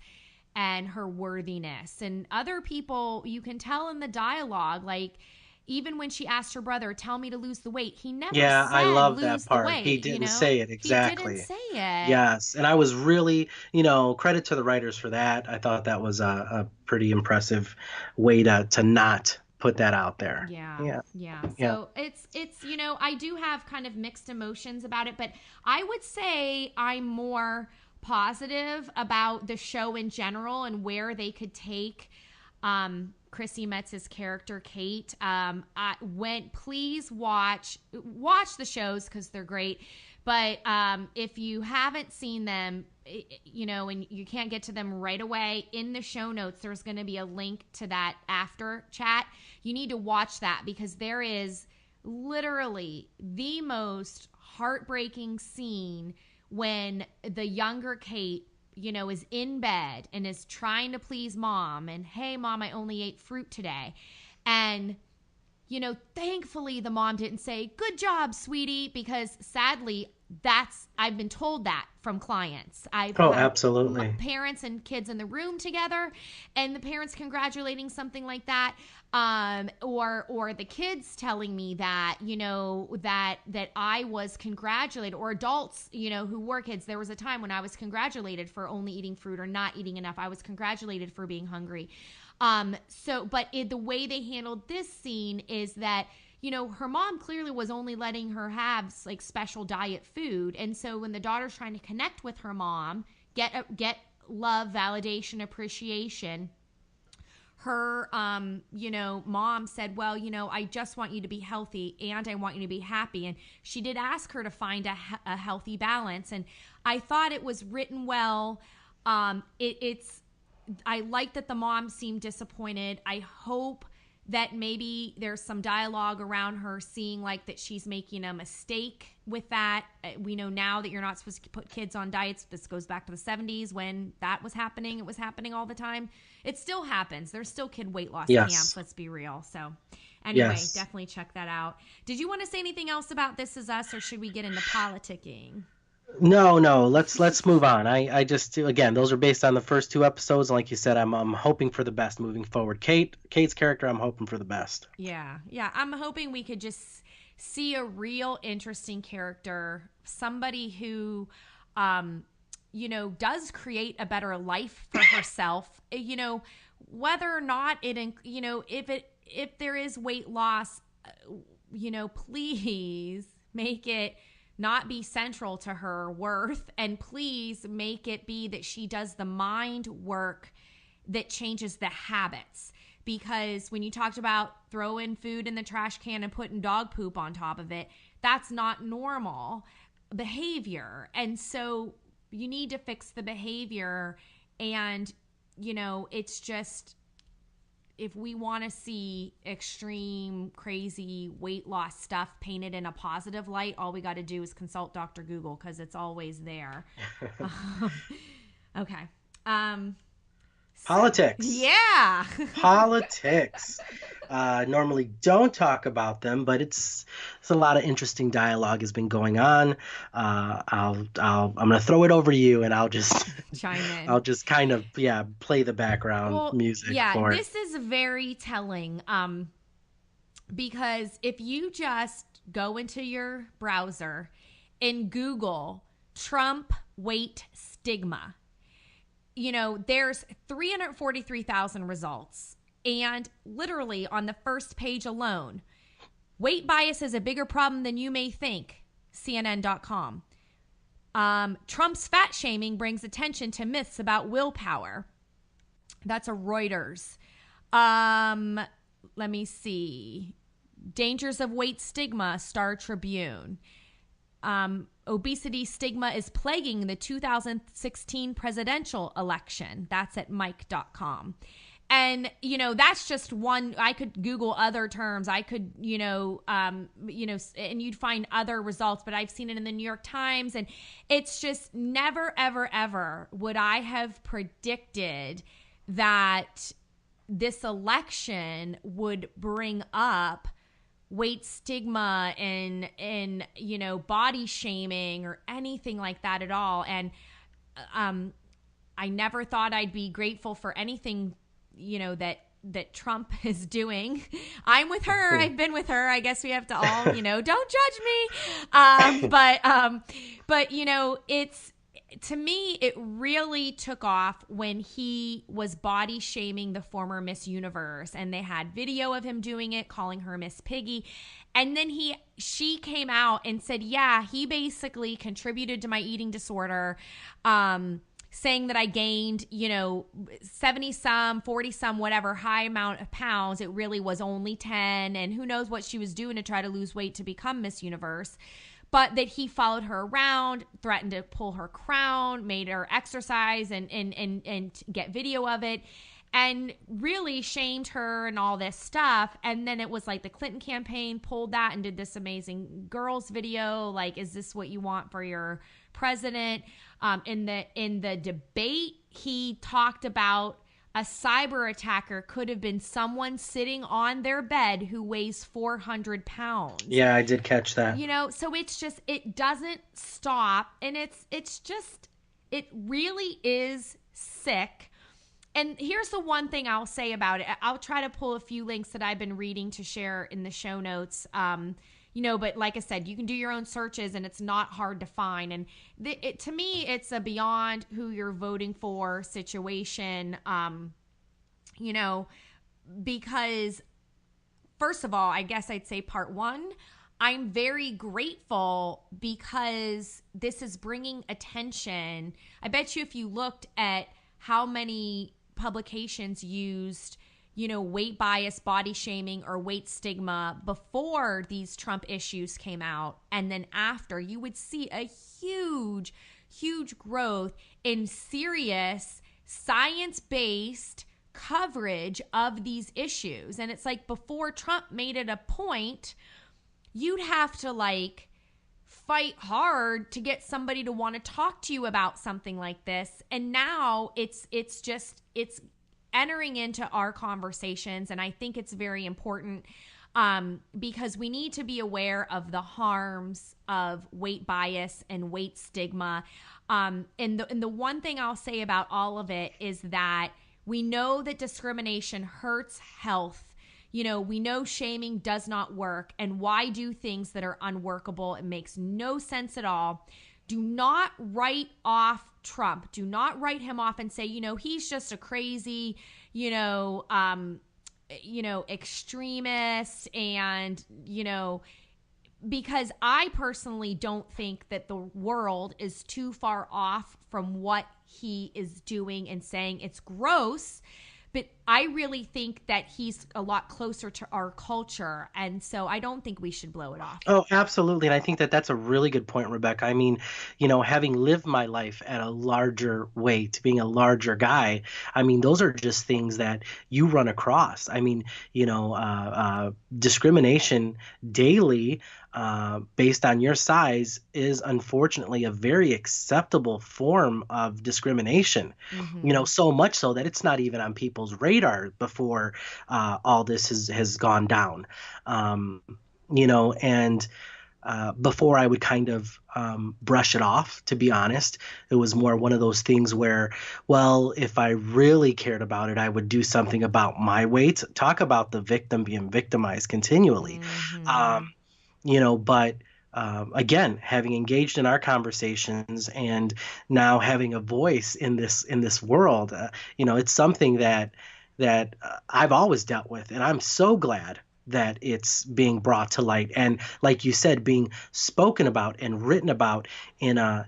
and her worthiness. And other people, you can tell in the dialogue, like, even when she asked her brother, tell me to lose the weight, he never said I love that part. Weight, he didn't say it. Exactly. He didn't say it. Yes. And I was really, credit to the writers for that. I thought that was a pretty impressive way to not put that out there. Yeah. So it's I do have kind of mixed emotions about it, but I would say I'm more positive about the show in general and where they could take Chrissy Metz's character Kate. Please watch the shows because they're great. But if you haven't seen them, and you can't get to them right away, in the show notes there's going to be a link to that after chat. You need to watch that because there is literally the most heartbreaking scene when the younger Kate is in bed and is trying to please mom and, hey, mom, I only ate fruit today. And, thankfully the mom didn't say, good job, sweetie, because sadly, I've been told that from clients. Absolutely. Parents and kids in the room together and the parents congratulating something like that. Or the kids telling me that, that I was congratulated, or adults, who were kids. There was a time when I was congratulated for only eating fruit or not eating enough. I was congratulated for being hungry. The way they handled this scene is that, her mom clearly was only letting her have like special diet food. And so when the daughter's trying to connect with her mom, get love, validation, appreciation, her, mom said, well, I just want you to be healthy and I want you to be happy. And she did ask her to find a healthy balance. And I thought it was written well. I like that the mom seemed disappointed. I hope that maybe there's some dialogue around her seeing like that she's making a mistake with that. We know now that you're not supposed to put kids on diets. This goes back to the 70s when that was happening. It was happening all the time. It still happens. There's still kid weight loss camps. Let's be real. So anyway, definitely check that out. Did you want to say anything else about This Is Us, or should we get into politicking? No, let's move on. I just, again, those are based on the first 2 episodes, and like you said, I'm hoping for the best moving forward. Kate's character, I'm hoping for the best. Yeah. I'm hoping we could just see a real interesting character, somebody who, does create a better life for herself. Whether or not if there is weight loss, please make it not be central to her worth, and please make it be that she does the mind work that changes the habits. Because when you talked about throwing food in the trash can and putting dog poop on top of it, that's not normal behavior. And so you need to fix the behavior. And, it's just, if we want to see extreme, crazy weight loss stuff painted in a positive light, all we got to do is consult Dr. Google, because it's always there. Okay. Politics. Yeah. Politics. Normally don't talk about them, but it's a lot of interesting dialogue has been going on. I'm gonna throw it over to you, and I'll just chime in. I'll just kind of play the background music. For this is very telling. Because if you just go into your browser and Google Trump weight stigma, there's 343,000 results. And literally on the first page alone, weight bias is a bigger problem than you may think, CNN.com. Trump's fat shaming brings attention to myths about willpower. That's a Reuters. Let me see. Dangers of weight stigma, Star Tribune. Obesity stigma is plaguing the 2016 presidential election. That's at Mike.com. And, that's just one. I could Google other terms. I could, and you'd find other results, but I've seen it in the New York Times. And it's just never, ever, ever would I have predicted that this election would bring up weight stigma and body shaming or anything like that at all. And I never thought I'd be grateful for anything that Trump is doing. I'm with her. I've been with her. I guess we have to all, don't judge me. But it's, to me, it really took off when he was body shaming the former Miss Universe, and they had video of him doing it, calling her Miss Piggy. And then she came out and said, yeah, he basically contributed to my eating disorder, saying that I gained, 70 some, 40 some, whatever high amount of pounds. It really was only 10. And who knows what she was doing to try to lose weight to become Miss Universe. But that he followed her around, threatened to pull her crown, made her exercise and get video of it, and really shamed her and all this stuff. And then it was like the Clinton campaign pulled that and did this amazing girls video. Like, is this what you want for your president? In the debate, he talked about a cyber attacker could have been someone sitting on their bed who weighs 400 pounds. Yeah, I did catch that. So it's just, it doesn't stop. And it really is sick. And here's the one thing I'll say about it. I'll try to pull a few links that I've been reading to share in the show notes. But like I said, you can do your own searches and it's not hard to find. And to me, it's a beyond who you're voting for situation, because first of all, I guess I'd say part one, I'm very grateful because this is bringing attention. I bet you if you looked at how many publications used weight bias, body shaming, or weight stigma before these Trump issues came out, and then after, you would see a huge, huge growth in serious, science-based coverage of these issues. And it's like, before Trump made it a point, you'd have to like fight hard to get somebody to want to talk to you about something like this. And now it's entering into our conversations. And I think it's very important because we need to be aware of the harms of weight bias and weight stigma. And the one thing I'll say about all of it is that we know that discrimination hurts health. You know, we know shaming does not work. And why do things that are unworkable? It makes no sense at all. Do not write off Trump. Do not write him off and say, you know, he's just a crazy, extremist, and, because I personally don't think that the world is too far off from what he is doing and saying. It's gross, but I really think that he's a lot closer to our culture. And so I don't think we should blow it off. Oh, absolutely. And I think that that's a really good point, Rebecca. I mean, having lived my life at a larger weight, being a larger guy, I mean, those are just things that you run across. I mean, discrimination daily based on your size is unfortunately a very acceptable form of discrimination. Mm-hmm. So much so that it's not even on people's radar before all this has gone down. And before I would kind of brush it off, to be honest. It was more one of those things where, well, if I really cared about it, I would do something about my weight. Talk about the victim being victimized continually. Mm-hmm. But again, having engaged in our conversations and now having a voice in this world, it's something that I've always dealt with, and I'm so glad that it's being brought to light, and like you said, being spoken about and written about in a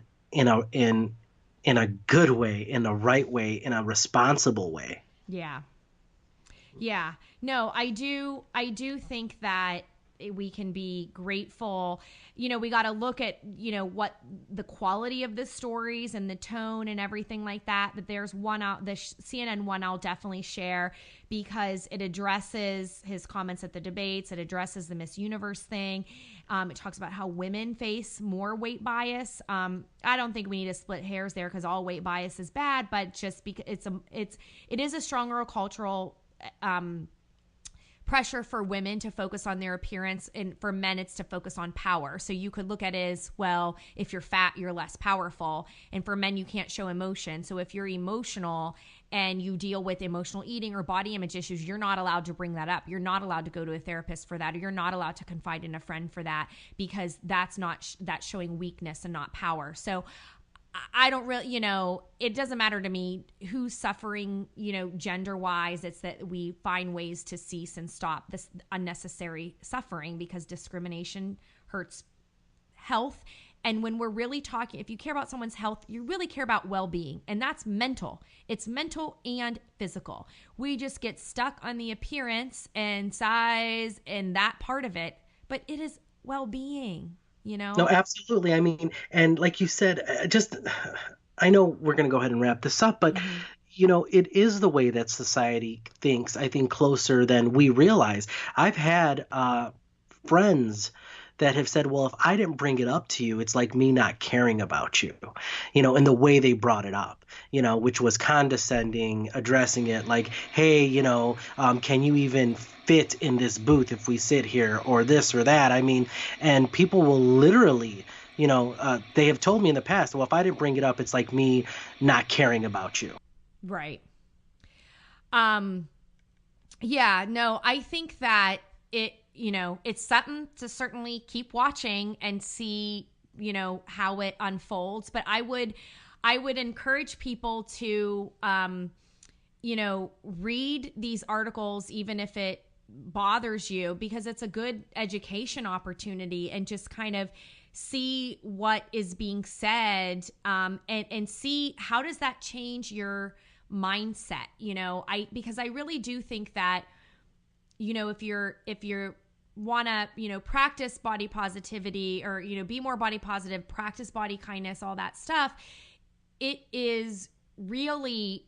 good way, in the right way, in a responsible way. Yeah. No, I do think that we can be grateful. We got to look at, what the quality of the stories and the tone and everything like that. But there's one out, the CNN one I'll definitely share because it addresses his comments at the debates. It addresses the Miss Universe thing. It talks about how women face more weight bias. I don't think we need to split hairs there because all weight bias is bad, but just because it is a stronger cultural pressure for women to focus on their appearance, and for men it's to focus on power. So you could look at it as, well, if you're fat, you're less powerful. And for men, you can't show emotion. So if you're emotional and you deal with emotional eating or body image issues, you're not allowed to bring that up. You're not allowed to go to a therapist for that, or you're not allowed to confide in a friend for that, because that's not that's showing weakness and not power. So I don't really, it doesn't matter to me who's suffering, gender wise. It's that we find ways to cease and stop this unnecessary suffering, because discrimination hurts health. And when we're really talking, if you care about someone's health, you really care about well-being, and that's mental. It's mental and physical. We just get stuck on the appearance and size and that part of it, but it is well-being. No, absolutely. I mean, and like you said, I know we're going to go ahead and wrap this up, but it is the way that society thinks, I think, closer than we realize. I've had friends that have said, well, if I didn't bring it up to you, it's like me not caring about you, in the way they brought it up, which was condescending, addressing it like, hey, can you even fit in this booth if we sit here, or this or that? I mean, and people will literally, they have told me in the past, well, if I didn't bring it up, it's like me not caring about you. Right. Yeah, no, I think that it's something to certainly keep watching and see, how it unfolds. But I would encourage people to, read these articles, even if it bothers you, because it's a good education opportunity, and just kind of see what is being said, and see how does that change your mindset, because I really do think that, if you're want to, practice body positivity, or, be more body positive, practice body kindness, all that stuff, it is really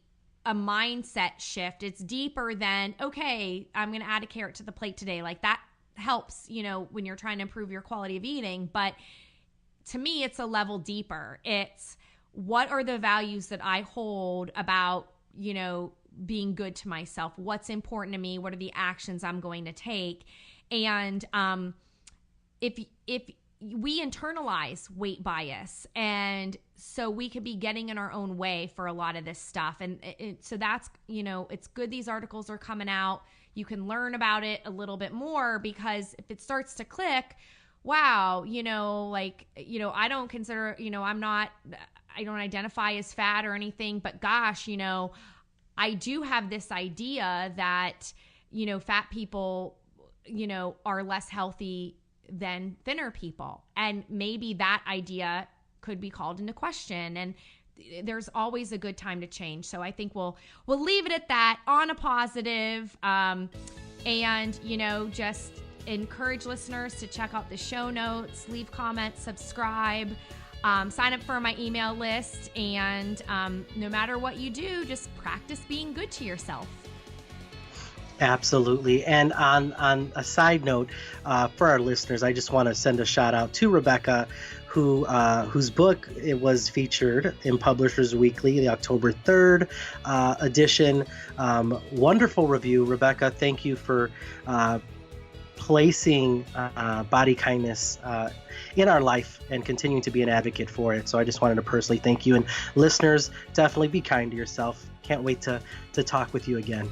a mindset shift. It's deeper than, okay, I'm going to add a carrot to the plate today. Like that helps, when you're trying to improve your quality of eating. But to me, it's a level deeper. It's what are the values that I hold about, being good to myself? What's important to me? What are the actions I'm going to take? And if we internalize weight bias, and so we could be getting in our own way for a lot of this stuff. And so that's, it's good these articles are coming out. You can learn about it a little bit more, because if it starts to click, wow, I don't consider, I don't identify as fat or anything, but gosh, I do have this idea that, fat people, are less healthy than thinner people. And maybe that idea could be called into question. And there's always a good time to change. So I think we'll leave it at that, on a positive, and, just encourage listeners to check out the show notes, leave comments, subscribe, sign up for my email list, and no matter what you do, just practice being good to yourself. Absolutely. And on a side note, for our listeners, I just want to send a shout out to Rebecca, whose book it was featured in Publishers Weekly, the October 3rd edition. Wonderful review, Rebecca. Thank you for placing body kindness in our life and continuing to be an advocate for it. So I just wanted to personally thank you. And listeners, definitely be kind to yourself. Can't wait to talk with you again.